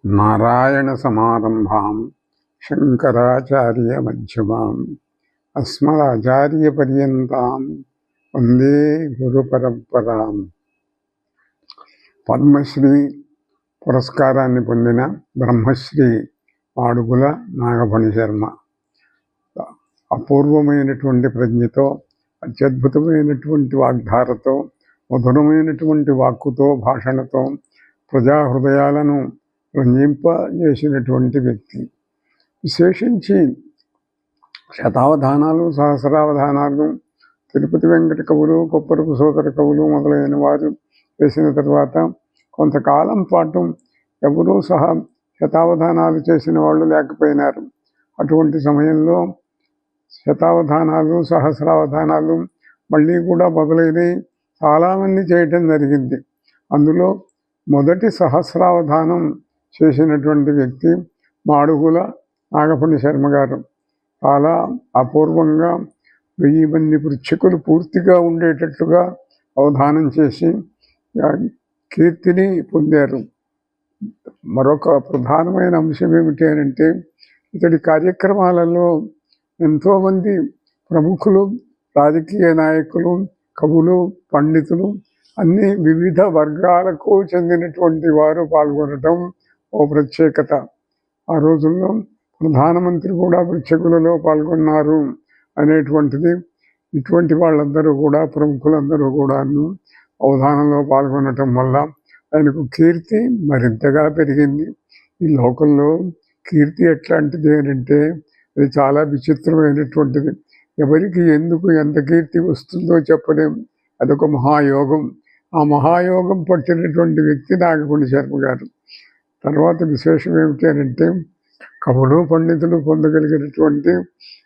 నారాయణ సమారంభాం శంకరాచార్య మధ్యమాం అస్మదాచార్య పర్యంతాం వందే గురు పరంపరాం. పద్మశ్రీ పురస్కారాన్ని పొందిన బ్రహ్మశ్రీ మాడుగుల నాగఫణి శర్మ అపూర్వమైనటువంటి ప్రజ్ఞతో, అత్యద్భుతమైనటువంటి వాగ్ధారతో, మధురమైనటువంటి వాక్కుతో, భాషణతో ప్రజాహృదయాలను రంజింపజేసినటువంటి వ్యక్తి. విశేషించి శతావధానాలు, సహస్రావధానాలు తిరుపతి వెంకట కవులు, కొప్పరపు సోదర కవులు మొదలైన వారు చేసిన తర్వాత కొంతకాలం పాటు ఎవరూ సహా శతావధానాలు చేసిన వాళ్ళు లేకపోయినారు. అటువంటి సమయంలో శతావధానాలు, సహస్రావధానాలు మళ్ళీ కూడా మొదలైనవి చాలామంది చేయటం జరిగింది. అందులో మొదటి సహస్రావధానం చేసినటువంటి వ్యక్తి మాడుగుల నాగఫణి శర్మ గారు. చాలా అపూర్వంగా 1000 మంది పృచ్ఛకులు పూర్తిగా ఉండేటట్లుగా అవధానం చేసి కీర్తిని పొందారు. మరొక ప్రధానమైన అంశం ఏమిటి అంటే, ఇతడి కార్యక్రమాలలో ఎంతోమంది ప్రముఖులు, రాజకీయ నాయకులు, కవులు, పండితులు, అన్ని వివిధ వర్గాలకు చెందినటువంటి వారు పాల్గొనటం ఓ ప్రత్యేకత. ఆ రోజుల్లో ప్రధానమంత్రి కూడా పృచ్ఛకులలో పాల్గొన్నారు అనేటువంటిది. ఇటువంటి వాళ్ళందరూ కూడా, ప్రముఖులందరూ కూడాను అవధానంలో పాల్గొనటం వల్ల ఆయనకు కీర్తి మరింతగా పెరిగింది. ఈ లోకంలో కీర్తి ఎట్లాంటిది అంటే అది చాలా విచిత్రమైనటువంటిది. ఎవరికి ఎందుకు ఎంత కీర్తి వస్తుందో చెప్పలేం. అదొక మహాయోగం. ఆ మహాయోగం పట్టినటువంటి వ్యక్తి నాగఫణి శర్మ గారు. తర్వాత విశేషం ఏమిటి అంటే, కవులు, పండితులు పొందగలిగినటువంటి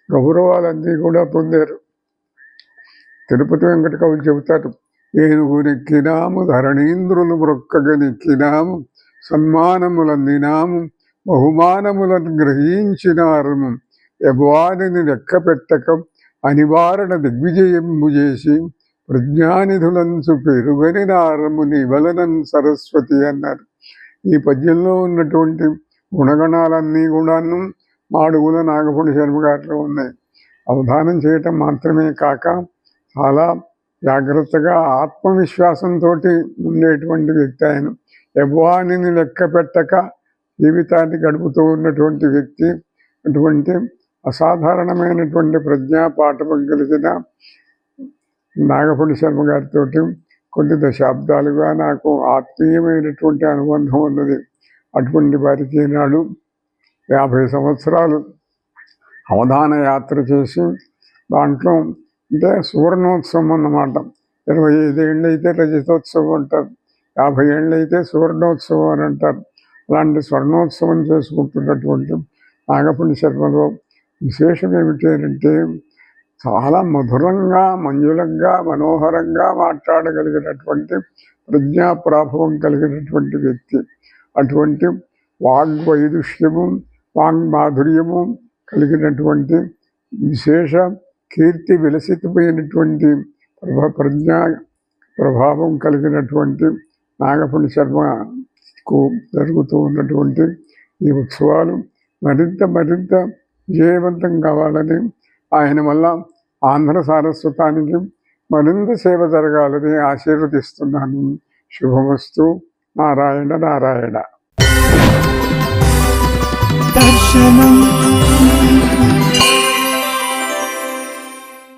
గౌరవాలన్నీ కూడా పొందారు. తిరుపతి వెంకట కవులు చెబుతారు, ఏనుగునెక్కినాము, ధరణీంద్రులు మ్రొక్కగనెక్కినాము, సన్మానములందినాము, బహుమానములను గ్రహించినారము, యవ్వానిని లెక్క పెట్టక అనివారణ దిగ్విజయంబు చేసి ప్రజ్ఞానిధులంచు పెరుగని నారము నివలనన్ సరస్వతి అన్నారు. ఈ పద్యంలో ఉన్నటువంటి గుణగణాలన్నీ కూడాను మాడుగుల నాగఫణి శర్మ గారిలో ఉన్నాయి. అవధానం చేయటం మాత్రమే కాక చాలా జాగ్రత్తగా ఆత్మవిశ్వాసంతో ఉండేటువంటి వ్యక్తి ఆయన. యవ్వానిని లెక్క పెట్టక జీవితాన్ని గడుపుతూ ఉన్నటువంటి వ్యక్తి. అటువంటి అసాధారణమైనటువంటి ప్రజ్ఞా పాఠవం కలిగిన నాగఫణి శర్మ గారితో కొన్ని దశాబ్దాలుగా నాకు ఆత్మీయమైనటువంటి అనుబంధం ఉన్నది. అటువంటి వారికి నాడు 50 సంవత్సరాలు అవధాన యాత్ర చేసి, దాంట్లో అంటే సువర్ణోత్సవం అన్నమాట. 25 ఏళ్ళు అయితే రజతోత్సవం అంటారు, 50 ఏళ్ళు అయితే సువర్ణోత్సవం అని అంటారు. అలాంటి స్వర్ణోత్సవం చేసుకుంటున్నటువంటి నాగఫణి శర్మలో విశేషం ఏమిటి అంటే, చాలా మధురంగా, మంజులంగా, మనోహరంగా మాట్లాడగలిగినటువంటి ప్రజ్ఞా ప్రాభవం కలిగినటువంటి వ్యక్తి. అటువంటి వాగ్వైదుష్యము, వాంగ్మాధుర్యము కలిగినటువంటి విశేష కీర్తి విలసితమైనటువంటి ప్రజ్ఞా ప్రభావం కలిగినటువంటి నాగఫణి శర్మకు జరుగుతూ ఉన్నటువంటి ఈ ఉత్సవాలు మరింత విజయవంతం కావాలని, ఆయన వల్ల ఆంధ్ర సారస్వతానికి మరింత సేవ జరగాలని ఆశీర్వదిస్తున్నాను. శుభమస్తు. నారాయణ నారాయణ. దర్శనం